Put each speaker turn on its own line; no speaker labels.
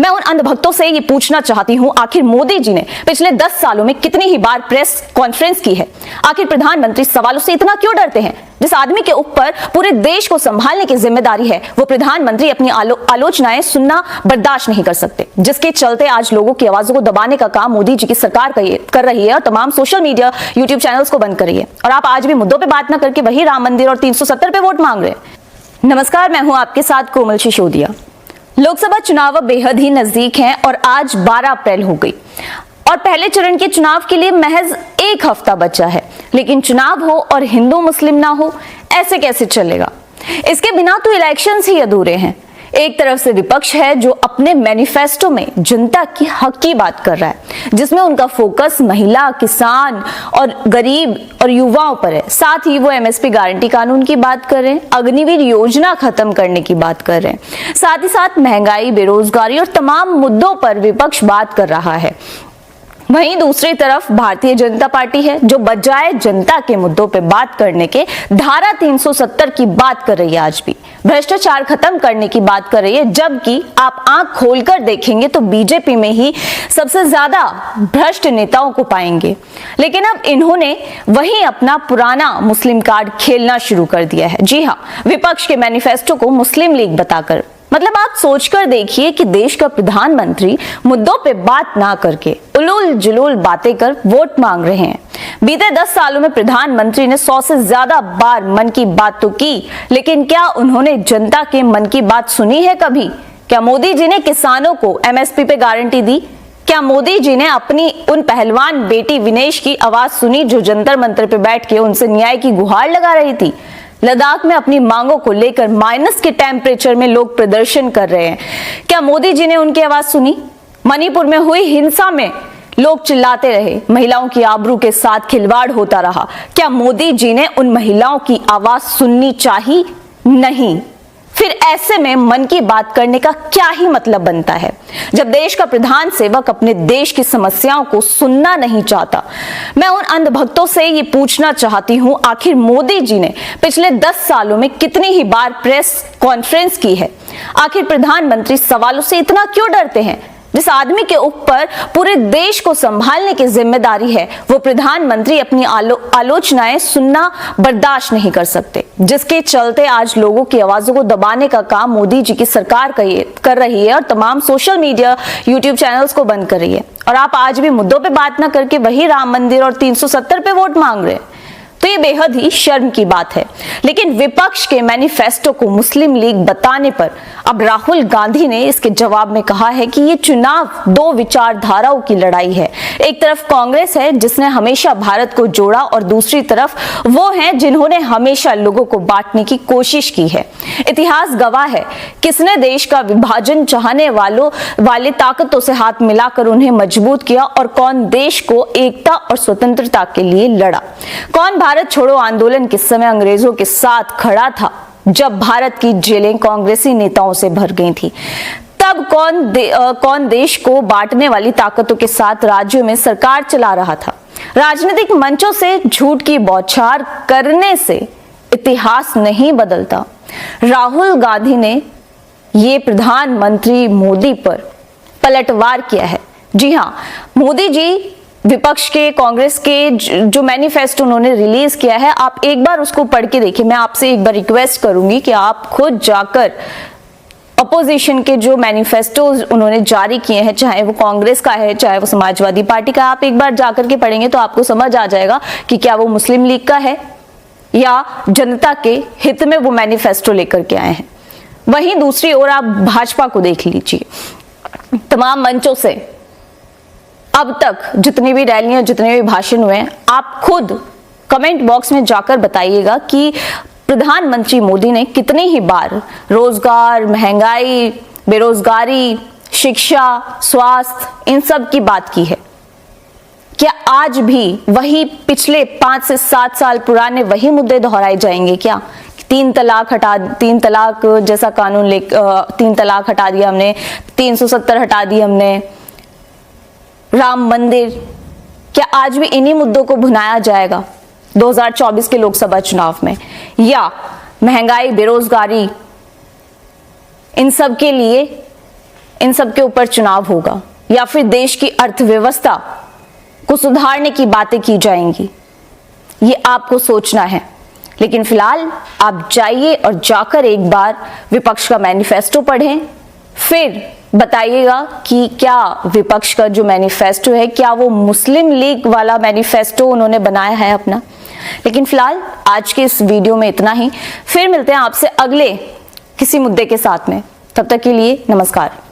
मैं उन अंधभक्तों से ये पूछना चाहती हूं, आखिर मोदी जी ने पिछले 10 सालों में कितनी ही बार प्रेस कॉन्फ्रेंस की है? आखिर प्रधानमंत्री सवालों से इतना क्यों डरते हैं? जिस आदमी के ऊपर पूरे देश को संभालने की जिम्मेदारी है, वो प्रधानमंत्री अपनी आलोचनाएं सुनना बर्दाश्त नहीं कर सकते, जिसके चलते आज लोगों की आवाजों को दबाने का काम मोदी जी की सरकार कर रही है और तमाम सोशल मीडिया यूट्यूब चैनल्स को बंद कर रही है। और आप आज भी मुद्दों पे बात न करके वही राम मंदिर और 370 पे वोट मांग रहे हैं। नमस्कार, मैं हूं आपके साथ कोमल सिसोदिया। लोकसभा चुनाव बेहद ही नजदीक हैं और आज 12 अप्रैल हो गई और पहले चरण के चुनाव के लिए महज 1 हफ्ता बचा है। लेकिन चुनाव हो और हिंदू मुस्लिम ना हो, ऐसे कैसे चलेगा? इसके बिना तो इलेक्शंस ही अधूरे हैं। एक तरफ से विपक्ष है जो अपने मैनिफेस्टो में जनता की हक की बात कर रहा है, जिसमें उनका फोकस महिला, किसान और गरीब और युवाओं पर है। साथ ही वो एमएसपी गारंटी कानून की बात कर रहे हैं, अग्निवीर योजना खत्म करने की बात कर रहे हैं। साथ ही साथ महंगाई, बेरोजगारी और तमाम मुद्दों पर विपक्ष बात कर रहा है। वहीं दूसरी तरफ भारतीय जनता पार्टी है जो बजाय जनता के मुद्दों पे बात करने के धारा 370 की बात कर रही है। आज भी भ्रष्टाचार खत्म करने की बात कर रही है, जबकि आप आंख खोलकर देखेंगे तो बीजेपी में ही सबसे ज्यादा भ्रष्ट नेताओं को पाएंगे। लेकिन अब इन्होंने वही अपना पुराना मुस्लिम कार्ड खेलना शुरू कर दिया है। जी हाँ, विपक्ष के मैनिफेस्टो को मुस्लिम लीग बताकर। मतलब आप सोचकर देखिए कि देश का प्रधानमंत्री मुद्दों पे बात ना करके उलूल जुलूल बातें कर वोट मांग रहे हैं। बीते 10 सालों में प्रधानमंत्री ने 100 से ज्यादा बार मन की बात तो की, लेकिन क्या उन्होंने जनता के मन की बात सुनी है कभी? क्या मोदी जी ने किसानों को एमएसपी पे गारंटी दी? क्या मोदी जी ने अपनी उन पहलवान बेटी विनेश की आवाज सुनी जो जंतर मंतर पे बैठ के उनसे न्याय की गुहार लगा रही थी? लद्दाख में अपनी मांगों को लेकर माइनस के टेम्परेचर में लोग प्रदर्शन कर रहे हैं, क्या मोदी जी ने उनकी आवाज सुनी? मणिपुर में हुई हिंसा में लोग चिल्लाते रहे, महिलाओं की आबरू के साथ खिलवाड़ होता रहा, क्या मोदी जी ने उन महिलाओं की आवाज सुननी चाहिए? नहीं। फिर ऐसे में मन की बात करने का क्या ही मतलब बनता है जब देश का प्रधान सेवक अपने देश की समस्याओं को सुनना नहीं चाहता? मैं उन अंधभक्तों से ये पूछना चाहती हूं, आखिर मोदी जी ने पिछले 10 सालों में कितनी ही बार प्रेस कॉन्फ्रेंस की है? आखिर प्रधानमंत्री सवालों से इतना क्यों डरते हैं? जिस आदमी के ऊपर पूरे देश को संभालने की जिम्मेदारी है, वो प्रधानमंत्री अपनी आलोचनाएं सुनना बर्दाश्त नहीं कर सकते, जिसके चलते आज लोगों की आवाजों को दबाने का काम मोदी जी की सरकार कर रही है और तमाम सोशल मीडिया यूट्यूब चैनल्स को बंद कर रही है। और आप आज भी मुद्दों पे बात ना करके वही राम मंदिर और 370 पे वोट मांग रहे हैं, तो ये बेहद ही शर्म की बात है। लेकिन विपक्ष के मैनिफेस्टो को मुस्लिम लीग बताने पर अब राहुल गांधी ने इसके जवाब में कहा है कि ये चुनाव 2 विचारधाराओं की लड़ाई है। एक तरफ कांग्रेस है जिसने हमेशा भारत को जोड़ा और दूसरी तरफ वो हैं जिन्होंने हमेशा लोगों को बांटने की कोशिश की है। इतिहास गवाह है किसने देश का विभाजन चाहने वाले ताकतों से हाथ मिलाकर उन्हें मजबूत किया और कौन देश को एकता और स्वतंत्रता के लिए लड़ा। कौन भारत छोड़ो आंदोलन के समय अंग्रेजों के साथ खड़ा था जब भारत की जेलें कांग्रेसी नेताओं से भर गई थी? तब कौन देश को बांटने वाली ताकतों के साथ राज्यों में सरकार चला रहा था? राजनीतिक मंचों से झूठ की बौछार करने से इतिहास नहीं बदलता। राहुल गांधी ने ये प्रधानमंत्री मोदी पर पलटवार किया है। जी हाँ, मोदी जी विपक्ष के, कांग्रेस के जो मैनिफेस्टो उन्होंने रिलीज किया है, आप एक बार उसको पढ़ के देखिए। मैं आपसे एक बार रिक्वेस्ट करूंगी कि आप खुद जाकर अपोजिशन के जो मैनिफेस्टोज उन्होंने जारी किए हैं, चाहे वो कांग्रेस का है चाहे वो समाजवादी पार्टी का, आप एक बार जाकर के पढ़ेंगे तो आपको समझ आ जाएगा कि क्या वो मुस्लिम लीग का है या जनता के हित में वो मैनिफेस्टो लेकर के आए हैं। वहीं दूसरी ओर आप भाजपा को देख लीजिए। तमाम मंचों से अब तक जितनी भी रैलियां, जितने भी भाषण हुए हैं, आप खुद कमेंट बॉक्स में जाकर बताइएगा कि प्रधानमंत्री मोदी ने कितनी ही बार रोजगार, महंगाई, बेरोजगारी, शिक्षा, स्वास्थ्य, इन सब की बात की है। क्या आज भी वही पिछले 5 से 7 साल पुराने वही मुद्दे दोहराए जाएंगे क्या? 3 तलाक जैसा कानून 3 तलाक हटा दिया हमने, 370 हटा दी हमने, राम मंदिर, क्या आज भी इन्हीं मुद्दों को भुनाया जाएगा 2024 के लोकसभा चुनाव में? या महंगाई, बेरोजगारी, इन सब के लिए इन सब के ऊपर चुनाव होगा या फिर देश की अर्थव्यवस्था को सुधारने की बातें की जाएंगी, ये आपको सोचना है। लेकिन फिलहाल आप जाइए और जाकर एक बार विपक्ष का मैनिफेस्टो पढ़ें, फिर बताइएगा कि क्या विपक्ष का जो मैनिफेस्टो है क्या वो मुस्लिम लीग वाला मैनिफेस्टो उन्होंने बनाया है अपना। लेकिन फिलहाल आज के इस वीडियो में इतना ही, फिर मिलते हैं आपसे अगले किसी मुद्दे के साथ में। तब तक के लिए नमस्कार।